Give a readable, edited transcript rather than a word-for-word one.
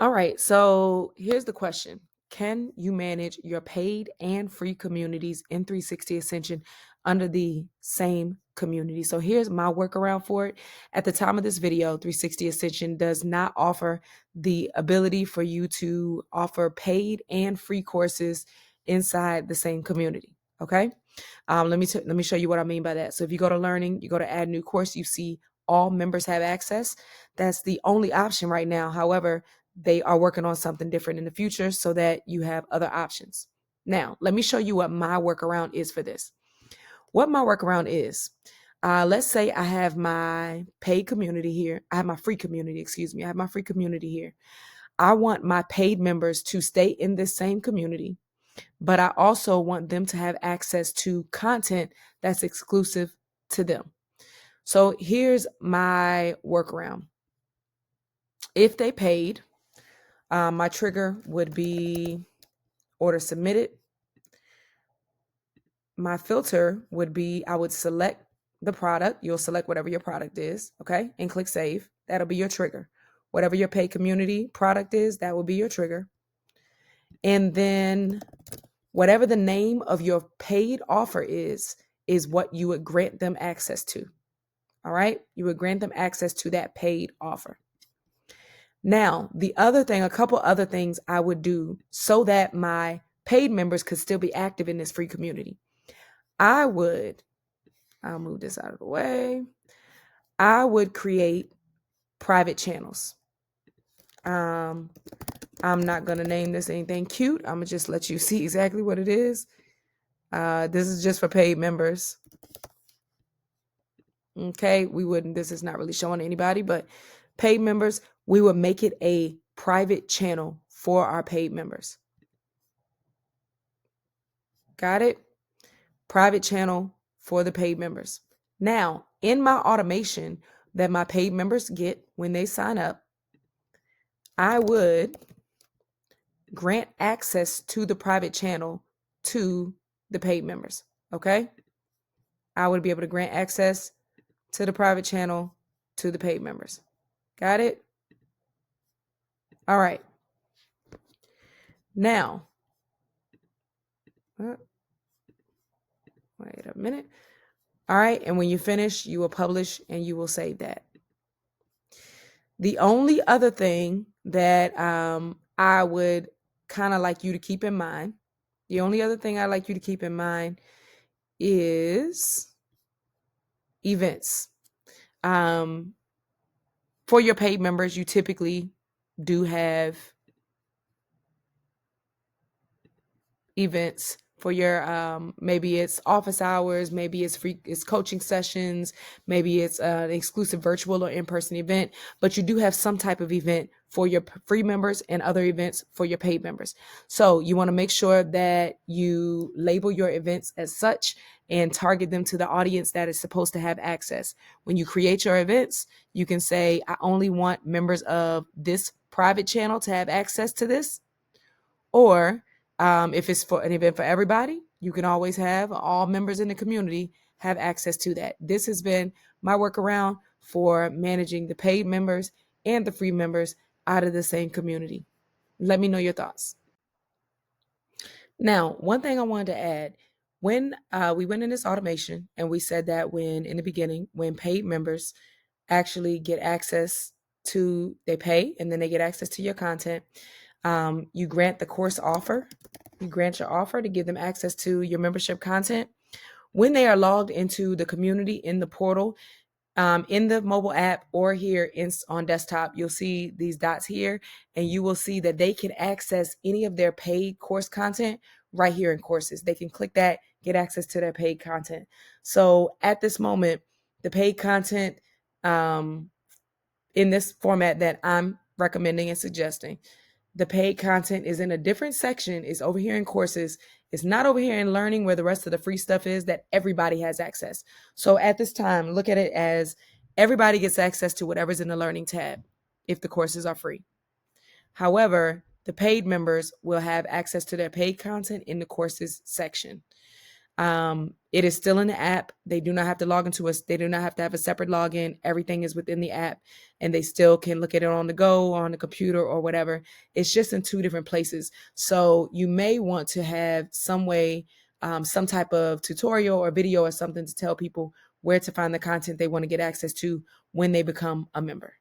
All right, so here's the question. Can you manage your paid and free communities in 360 Ascension under the same community? So here's my workaround for it. At the time of this video, 360 Ascension does not offer the ability for you to offer paid and free courses inside the same community. Okay. Let me show you what I mean by that. So if you go to learning, you go to add new course, you see all members have access. That's the only option right now. However, they are working on something different in the future so that you have other options. Now, let me show you what my workaround is for this. What my workaround is, let's say I have my paid community here. I have my free community, excuse me. I have my free community here. I want my paid members to stay in this same community, but I also want them to have access to content that's exclusive to them. So here's my workaround. If they paid, my trigger would be order submitted. My filter would be, I would select the product. You'll select whatever your product is, okay? And click save. That'll be your trigger. Whatever your paid community product is, that will be your trigger. And then whatever the name of your paid offer is what you would grant them access to. All right? You would grant them access to that paid offer. Now, the other thing, a couple other things I would do so that my paid members could still be active in this free community. I'll move this out of the way. I would create private channels. I'm not going to name this anything cute. I'm going to just let you see exactly what it is. This is just for paid members. Okay, this is not really showing anybody, but paid members, we would make it a private channel for our paid members. Got it? Private channel for the paid members. Now, in my automation that my paid members get when they sign up, I would grant access to the private channel to the paid members. Okay? I would be able to grant access to the private channel to the paid members. Got it? All right. Now, wait a minute. All right. And when you finish, you will publish and you will save that. The only other thing that I would kind of like you to keep in mind, is events. For your paid members, you typically do have events for your maybe it's office hours, maybe it's coaching sessions, maybe it's an exclusive virtual or in-person event, but you do have some type of event for your free members and other events for your paid members. So you want to make sure that you label your events as such and target them to the audience that is supposed to have access. When you create your events, you can say, I only want members of this private channel to have access to this. Or if it's for an event for everybody, you can always have all members in the community have access to that. This has been my workaround for managing the paid members and the free members out of the same community. Let me know your thoughts. Now, one thing I wanted to add, when we went in this automation and we said that in the beginning, when paid members actually get access to, they pay and then they get access to your content, you grant the course offer. You grant your offer to give them access to your membership content. When they are logged into the community in the portal, in the mobile app or here on desktop, you'll see these dots here, and you will see that they can access any of their paid course content right here in courses. They can click that, get access to their paid content. So at this moment, the paid content in this format that I'm recommending and suggesting, the paid content is in a different section. It's over here in courses. It's not over here in learning where the rest of the free stuff is that everybody has access. So at this time, look at it as everybody gets access to whatever's in the learning tab if the courses are free. However, the paid members will have access to their paid content in the courses section. It is still in the app. They do not have to log into us. They do not have to have a separate login. Everything is within the app, and they still can look at it on the go, on the computer, or whatever. It's just in 2 different places. So you may want to have some way, some type of tutorial or video or something to tell people where to find the content they want to get access to when they become a member.